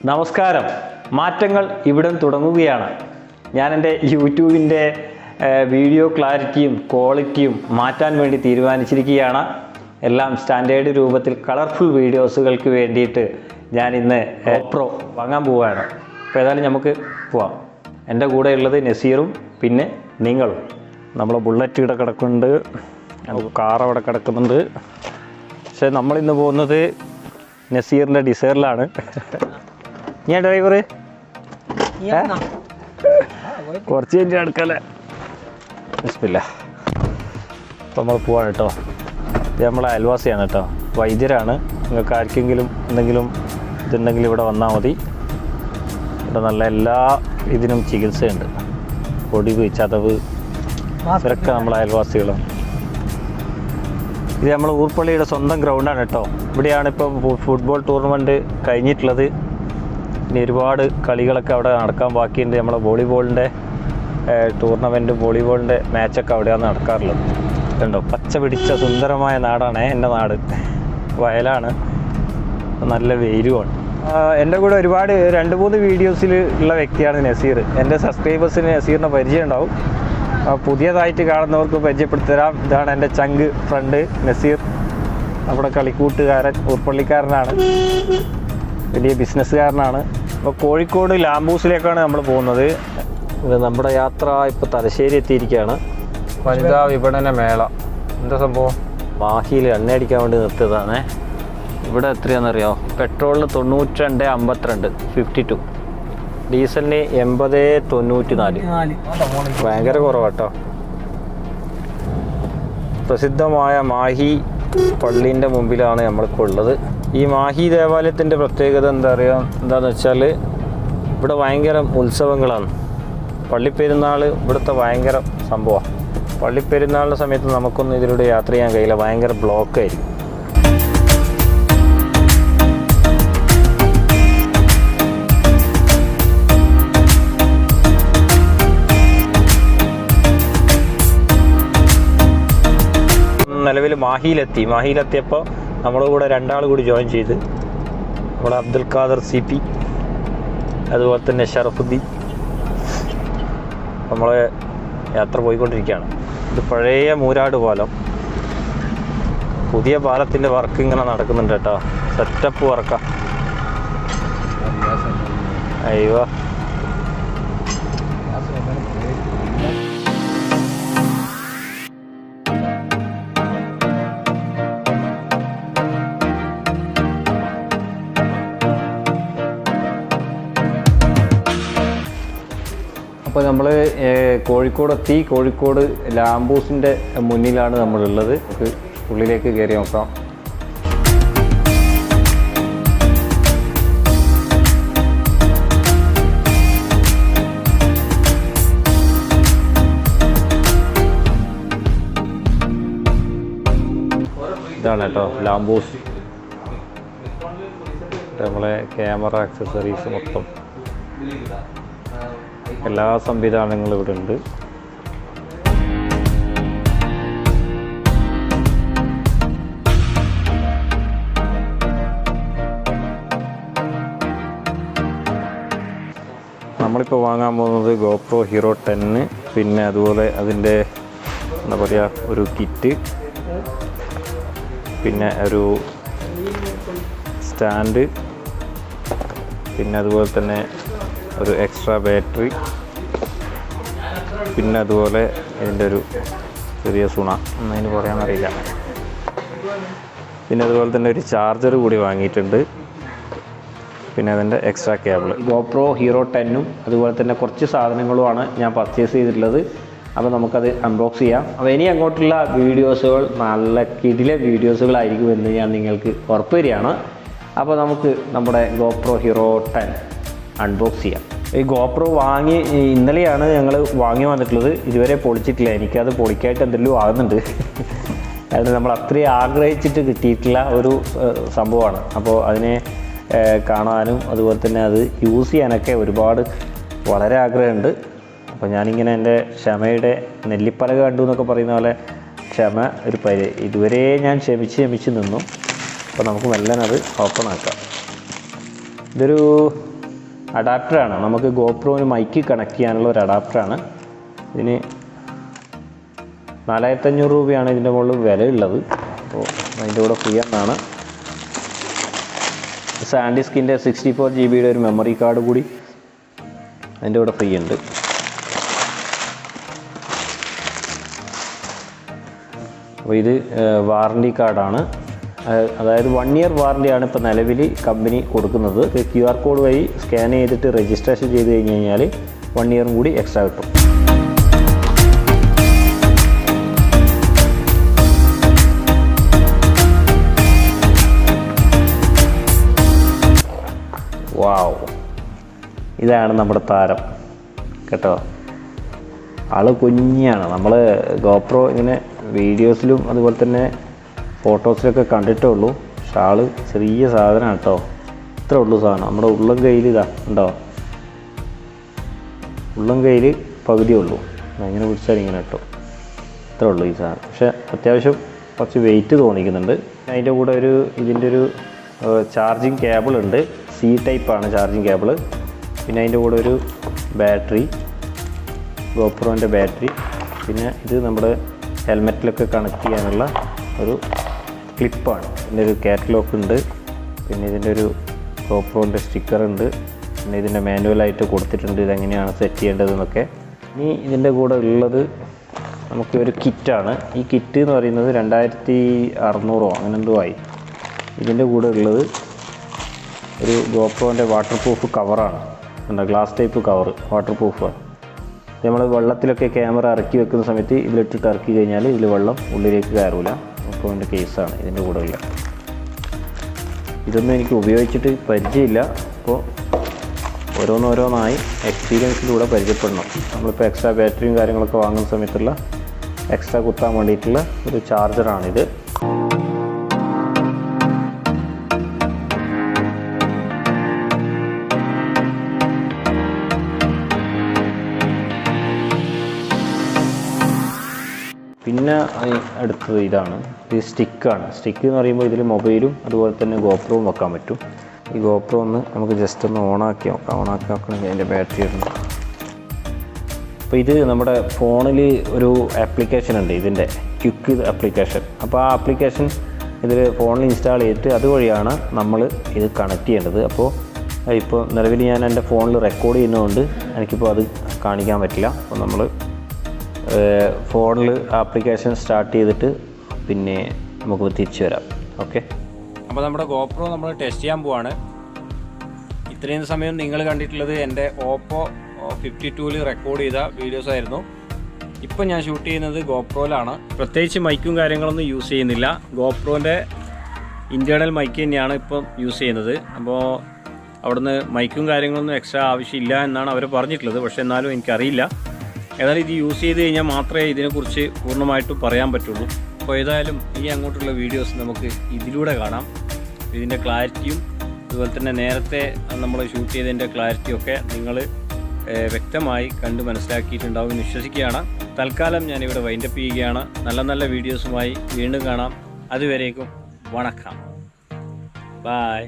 നമസ്കാരം. മാറ്റങ്ങൾ ഇവിടെ തുടങ്ങുകയാണ്. ഞാൻ എൻ്റെ യൂട്യൂബിൻ്റെ വീഡിയോ ക്ലാരിറ്റിയും ക്വാളിറ്റിയും മാറ്റാൻ വേണ്ടി തീരുമാനിച്ചിരിക്കുകയാണ്. എല്ലാം സ്റ്റാൻഡേർഡ് രൂപത്തിൽ കളർഫുൾ വീഡിയോസുകൾക്ക് വേണ്ടിയിട്ട് ഞാൻ ഇന്ന് GoPro വാങ്ങാൻ പോവുകയാണ്. അപ്പോൾ ഏതായാലും നമുക്ക് പോവാം. എൻ്റെ കൂടെ ഉള്ളത് നസീറും പിന്നെ നിങ്ങളും. നമ്മളെ ബുള്ളറ്റ് ഇവിടെ കിടക്കുന്നുണ്ട്, കാർ അവിടെ കിടക്കുന്നുണ്ട്. പക്ഷേ നമ്മളിന്ന് പോകുന്നത് നസീറിൻ്റെ ഡിസൈറിലാണ്. ഞാൻ ഡ്രൈവർ കുറച്ച് കഴിഞ്ഞ് എടുക്കല്ലേ. ഇല്ല, അപ്പോൾ നമ്മൾ പോവാണ് കേട്ടോ. ഇത് നമ്മളെ അയൽവാസിയാണ് കേട്ടോ, വൈദ്യരാണ്. നിങ്ങൾക്ക് ആർക്കെങ്കിലും എന്തെങ്കിലും ഇതുണ്ടെങ്കിൽ ഇവിടെ വന്നാൽ മതി. ഇവിടെ നല്ല എല്ലാ ഇതിനും ചികിത്സയുണ്ട്. ഒടിവ്, ചതവ്, ഇവരൊക്കെ നമ്മളെ അയൽവാസികളാണ്. ഇത് നമ്മൾ ഊർപ്പള്ളിയുടെ സ്വന്തം ഗ്രൗണ്ടാണ് കേട്ടോ. ഇവിടെയാണ് ഇപ്പോൾ ഫുട്ബോൾ ടൂർണമെൻറ്റ് കഴിഞ്ഞിട്ടുള്ളത്. ഇനി ഒരുപാട് കളികളൊക്കെ അവിടെ നടക്കാൻ ബാക്കിയുണ്ട്. നമ്മളെ വോളിബോളിൻ്റെ ടൂർണമെൻറ്റ്, വോളിബോളിൻ്റെ മാച്ചൊക്കെ അവിടെയാണ് നടക്കാറുള്ളത്. കണ്ടോ, പച്ച പിടിച്ച സുന്ദരമായ നാടാണ് എൻ്റെ നാട്. വയലാണ്, നല്ല വെയിലുമാണ്. എൻ്റെ കൂടെ ഒരുപാട് 2-3 വീഡിയോസിൽ ഉള്ള വ്യക്തിയാണ് നസീർ. എൻ്റെ സബ്സ്ക്രൈബേഴ്സിന് നസീറിനെ പരിചയം ഉണ്ടാവും. പുതിയതായിട്ട് കാണുന്നവർക്ക് പരിചയപ്പെടുത്തരാം. ഇതാണ് എൻ്റെ ചങ്ക് ഫ്രണ്ട് നസീർ. നമ്മുടെ കളിക്കൂട്ടുകാരൻ, ഊർപ്പള്ളിക്കാരനാണ്, വലിയ ബിസിനസ്സുകാരനാണ്. അപ്പോൾ കോഴിക്കോട് ലാംബൂസിലേക്കാണ് നമ്മൾ പോകുന്നത്. നമ്മുടെ യാത്ര ഇപ്പോൾ തലശ്ശേരി എത്തിയിരിക്കുകയാണ്. വനിതാ വിപണന മേള. എന്താ സംഭവം? മാഹിയിൽ എണ്ണയടിക്കാൻ വേണ്ടി നിർത്തിയതാണ്. ഇവിടെ എത്രയാണെന്നറിയോ? പെട്രോളിന് 92.52 52, ഡീസലിന് 80.94. ഭയങ്കര കുറവാട്ടോ. പ്രസിദ്ധമായ മാഹി പള്ളീൻ്റെ മുമ്പിലാണ് നമ്മളിപ്പോൾ ഉള്ളത്. ഈ മാഹി ദേവാലയത്തിൻ്റെ പ്രത്യേകത എന്താണെന്ന് വെച്ചാൽ ഇവിടെ ഭയങ്കര ഉത്സവങ്ങളാണ്. പള്ളിപ്പെരുന്നാൾ ഇവിടുത്തെ ഭയങ്കര സംഭവമാണ്. പള്ളിപ്പെരുന്നാളിൻ്റെ സമയത്ത് നമുക്കൊന്നും ഇതിലൂടെ യാത്ര ചെയ്യാൻ കഴിയില്ല, ഭയങ്കര ബ്ലോക്കായിരിക്കും. നിലവിൽ മാഹിയിലെത്തിയപ്പോൾ നമ്മുടെ കൂടെ 2 ആൾ കൂടി ജോയിൻ ചെയ്ത്. നമ്മുടെ അബ്ദുൽ ഖാദർ CP, അതുപോലെ തന്നെ ഷറഫുദ്ദീൻ. നമ്മൾ യാത്ര പോയിക്കൊണ്ടിരിക്കുകയാണ്. ഇത് പഴയ മൂരാട് പാലം. പുതിയ പാലത്തിൻ്റെ വർക്ക് ഇങ്ങനെ നടക്കുന്നുണ്ട് കേട്ടോ. സെറ്റപ്പ് വർക്കാ. അയ്യോ, അപ്പോൾ നമ്മൾ കോഴിക്കോട് എത്തി. കോഴിക്കോട് ലാംബൂസിൻ്റെ മുന്നിലാണ് നമ്മളുള്ളത്. നമുക്ക് ഉള്ളിലേക്ക് കയറി നോക്കാം. ഇതാണ് കേട്ടോ ലാംബൂസ്. നമ്മളെ ക്യാമറ ആക്സസറീസ് മൊത്തം എല്ലാ സംവിധാനങ്ങളും ഇവിടെ ഉണ്ട്. നമ്മളിപ്പോൾ വാങ്ങാൻ പോകുന്നത് GoPro Hero 10, പിന്നെ അതുപോലെ അതിൻ്റെ എന്താ പറയുക ഒരു കിറ്റ്, പിന്നെ ഒരു സ്റ്റാൻഡ്, പിന്നെ അതുപോലെ തന്നെ ഒരു എക്സ്ട്രാ ബാറ്ററി, പിന്നെ അതുപോലെ ഇതിൻ്റെ ഒരു ചെറിയ സുണ, എന്നതിന് പറയാനറിയില്ല. പിന്നെ അതുപോലെ തന്നെ ഒരു ചാർജർ കൂടി വാങ്ങിയിട്ടുണ്ട്. പിന്നെ അതിൻ്റെ എക്സ്ട്രാ കേബിൾ. GoPro Hero 10ഉം അതുപോലെ തന്നെ കുറച്ച് സാധനങ്ങളുമാണ് ഞാൻ പർച്ചേസ് ചെയ്തിട്ടുള്ളത്. അപ്പോൾ നമുക്കത് അൺബോക്സ് ചെയ്യാം. അപ്പോൾ ഇനി അങ്ങോട്ടുള്ള വീഡിയോസുകൾ നല്ല കിടിലെ വീഡിയോസുകളായിരിക്കും എന്ന് ഞാൻ നിങ്ങൾക്ക് ഉറപ്പ് തരികയാണ്. അപ്പോൾ നമുക്ക് നമ്മുടെ GoPro Hero 10 അൺബോക്സ് ചെയ്യാം. ഈ GoPro ഇന്നലെയാണ് ഞങ്ങൾ വാങ്ങി വന്നിട്ടുള്ളത്. ഇതുവരെ പൊളിച്ചിട്ടില്ല. എനിക്കത് പൊളിക്കായിട്ട് എന്തെങ്കിലും ആകുന്നുണ്ട്. അത് നമ്മൾ അത്രയും ആഗ്രഹിച്ചിട്ട് കിട്ടിയിട്ടുള്ള ഒരു സംഭവമാണ്. അപ്പോൾ അതിനെ കാണാനും അതുപോലെ തന്നെ അത് യൂസ് ചെയ്യാനൊക്കെ വളരെ ആഗ്രഹമുണ്ട്. അപ്പോൾ ഞാനിങ്ങനെ എൻ്റെ ക്ഷമയുടെ നെല്ലിപ്പലക കണ്ടു എന്നൊക്കെ പറയുന്ന പോലെ ക്ഷമ ഇതുവരെ ഞാൻ ക്ഷമിച്ച് നിന്നു. അപ്പോൾ നമുക്ക് മെല്ലനെ അത് ഓപ്പൺ ആക്കാം. ഇതൊരു അഡാപ്റ്ററാണ്. നമുക്ക് ഗോപ്രോന് മൈക്ക് കണക്ട് ചെയ്യാനുള്ള ഒരു അഡാപ്റ്ററാണ്. ഇതിന് 4500 രൂപയാണ് ഇതിൻ്റെ മുകളിൽ വിലയുള്ളത്. അപ്പോൾ അതിൻ്റെ കൂടെ ഫ്രീ എന്നാണ്. സാൻഡിസ്കിൻ്റെ 64 GB ഒരു മെമ്മറി കാർഡ് കൂടി അതിൻ്റെ കൂടെ ഫ്രീ ഉണ്ട്. അപ്പോൾ ഇത് വാറണ്ടി കാർഡാണ്. അതായത് 1 ഇയർ വാറണ്ടിയാണ് ഇപ്പോൾ നിലവിൽ കമ്പനി കൊടുക്കുന്നത്. QR കോഡ് വഴി സ്കാൻ ചെയ്തിട്ട് രജിസ്ട്രേഷൻ ചെയ്ത് കഴിഞ്ഞ് കഴിഞ്ഞാൽ 1 ഇയറും കൂടി എക്സ്ട്രാ കിട്ടും. വാവ്, ഇതാണ് നമ്മുടെ താരം കേട്ടോ. ആള് കുഞ്ഞാണ്. നമ്മൾ ഗോപ്രോ ഇങ്ങനെ വീഡിയോസിലും അതുപോലെ തന്നെ ഫോട്ടോസിലൊക്കെ കണ്ടിട്ടേ ഉള്ളൂ. പക്ഷെ ആള് ചെറിയ സാധനമാണ് കേട്ടോ. ഇത്രേ ഉള്ളൂ സാധനം. നമ്മുടെ ഉള്ളം കയ്യിൽ ഇതാ ഉണ്ടോ, ഉള്ളം കയ്യിൽ പകുതിയേ ഉള്ളൂ. അങ്ങനെ പിടിച്ചാൽ ഇങ്ങനെ കേട്ടോ, ഇത്രേ ഉള്ളൂ ഈ സാധനം. പക്ഷെ അത്യാവശ്യം കുറച്ച് വെയിറ്റ് തോന്നിക്കുന്നുണ്ട്. അതിൻ്റെ കൂടെ ഇതിൻ്റെ ഒരു ചാർജിങ് കേബിൾ ഉണ്ട്. C ടൈപ്പാണ് ചാർജിങ് കേബിൾ. പിന്നെ അതിൻ്റെ കൂടെ ഒരു ബാറ്ററി, ഗോപ്രോൻ്റെ ബാറ്ററി. പിന്നെ ഇത് നമ്മുടെ ഹെൽമെറ്റിലൊക്കെ കണക്ട് ചെയ്യാനുള്ള ഒരു ക്ലിപ്പാണ്. ഇതിൻ്റെ ഒരു കാറ്റലോഗ് ഉണ്ട്. പിന്നെ ഇതിൻ്റെ ഒരു ഗോപ്രോൻ്റെ സ്റ്റിക്കർ ഉണ്ട്. പിന്നെ ഇതിൻ്റെ മാനുവലായിട്ട് കൊടുത്തിട്ടുണ്ട് ഇതെങ്ങനെയാണ് സെറ്റ് ചെയ്യേണ്ടതെന്നൊക്കെ. ഇനി ഇതിൻ്റെ കൂടെ ഉള്ളത് നമുക്ക് ഒരു കിറ്റാണ്. ഈ കിറ്റ് എന്ന് പറയുന്നത് 2600 അങ്ങനെ എന്തോ ആയി. ഇതിൻ്റെ കൂടെ ഉള്ളത് ഒരു ഗോപ്രോൻ്റെ വാട്ടർ പ്രൂഫ് കവറാണ്. എന്താ ഗ്ലാസ് ടൈപ്പ് കവർ, വാട്ടർ പ്രൂഫാണ്. നമ്മൾ വെള്ളത്തിലൊക്കെ ക്യാമറ ഇറക്കി വെക്കുന്ന സമയത്ത് ഇതിലിട്ടിട്ട് ഇറക്കി കഴിഞ്ഞാൽ ഇതിൽ വെള്ളം ഉള്ളിലേക്ക് കയറില്ല. ഗോപ്രോൻ്റെ കേസാണ് ഇതിൻ്റെ കൂടെ ഉള്ള. ഇതൊന്നും എനിക്ക് ഉപയോഗിച്ചിട്ട് പരിചയമില്ല. അപ്പോൾ ഓരോന്നോരോന്നായി എക്സ്പീരിയൻസിലൂടെ പരിചയപ്പെടണം. നമ്മളിപ്പോൾ എക്സ്ട്രാ ബാറ്ററിയും കാര്യങ്ങളൊക്കെ വാങ്ങുന്ന സമയത്തുള്ള എക്സ്ട്രാ കുത്താൻ വേണ്ടിയിട്ടുള്ള ഒരു ചാർജറാണിത്. പിന്നെ അടുത്തത് ഇതാണ്. ഇത് സ്റ്റിക്കാണ്. സ്റ്റിക്ക് എന്ന് പറയുമ്പോൾ ഇതിൽ മൊബൈലും അതുപോലെ തന്നെ ഗോപ്രോവും വെക്കാൻ പറ്റും. ഈ ഗോപ്രോ ഒന്ന് നമുക്ക് ജസ്റ്റ് ഒന്ന് ഓണാക്കി നോക്കണമെങ്കിൽ അതിൻ്റെ ബാറ്ററി ഇടുന്നു. അപ്പോൾ ഇത് നമ്മുടെ ഫോണിൽ ഒരു ആപ്ലിക്കേഷൻ ഉണ്ട്, ഇതിൻ്റെ ക്വിക്ക് ആപ്ലിക്കേഷൻ. അപ്പോൾ ആ ആപ്ലിക്കേഷൻ ഇതിൽ ഫോണിൽ ഇൻസ്റ്റാൾ ചെയ്തിട്ട് അതുവഴിയാണ് നമ്മൾ ഇത് കണക്ട് ചെയ്യേണ്ടത്. അപ്പോൾ ഇപ്പോൾ നിലവിൽ ഞാൻ എൻ്റെ ഫോണിൽ റെക്കോർഡ് ചെയ്യുന്നതുകൊണ്ട് എനിക്കിപ്പോൾ അത് കാണിക്കാൻ പറ്റില്ല. അപ്പോൾ നമ്മൾ ഫോണിൽ ആപ്ലിക്കേഷൻ സ്റ്റാർട്ട് ചെയ്തിട്ട് പിന്നെ നമുക്ക് തിരിച്ചു വരാം. ഓക്കെ, അപ്പോൾ നമ്മുടെ ഗോപ്രോ നമ്മൾ ടെസ്റ്റ് ചെയ്യാൻ പോവാണ്. ഇത്രയും സമയം നിങ്ങൾ കണ്ടിട്ടുള്ളത് എൻ്റെ ഓപ്പോ 52-ൽ റെക്കോർഡ് ചെയ്ത വീഡിയോസ് ആയിരുന്നു. ഇപ്പം ഞാൻ ഷൂട്ട് ചെയ്യുന്നത് ഗോപ്രോയിലാണ്. പ്രത്യേകിച്ച് മൈക്കും കാര്യങ്ങളൊന്നും യൂസ് ചെയ്യുന്നില്ല. ഗോപ്രോൻ്റെ ഇൻറ്റേർണൽ മൈക്ക് തന്നെയാണ് ഇപ്പം യൂസ് ചെയ്യുന്നത്. അപ്പോൾ അവിടുന്ന് മൈക്കും കാര്യങ്ങളൊന്നും എക്സ്ട്രാ ആവശ്യമില്ല എന്നാണ് അവർ പറഞ്ഞിട്ടുള്ളത്. പക്ഷേ എന്നാലും എനിക്കറിയില്ല. ഏതായാലും ഇത് യൂസ് ചെയ്ത് കഴിഞ്ഞാൽ മാത്രമേ ഇതിനെക്കുറിച്ച് പൂർണ്ണമായിട്ടും പറയാൻ പറ്റുള്ളൂ. അപ്പോൾ ഏതായാലും ഇനി അങ്ങോട്ടുള്ള വീഡിയോസ് നമുക്ക് ഇതിലൂടെ കാണാം. ഇതിൻ്റെ ക്ലാരിറ്റിയും അതുപോലെ തന്നെ നേരത്തെ നമ്മൾ ഷൂട്ട് ചെയ്തതിൻ്റെ ക്ലാരിറ്റിയൊക്കെ നിങ്ങൾ വ്യക്തമായി കണ്ട് മനസ്സിലാക്കിയിട്ടുണ്ടാവും എന്ന് വിശ്വസിക്കുകയാണ്. തൽക്കാലം ഞാനിവിടെ വൈൻഡപ്പ് ചെയ്യുകയാണ്. നല്ല നല്ല വീഡിയോസുമായി വീണ്ടും കാണാം. അതുവരേക്കും വണക്കം. ബായ്.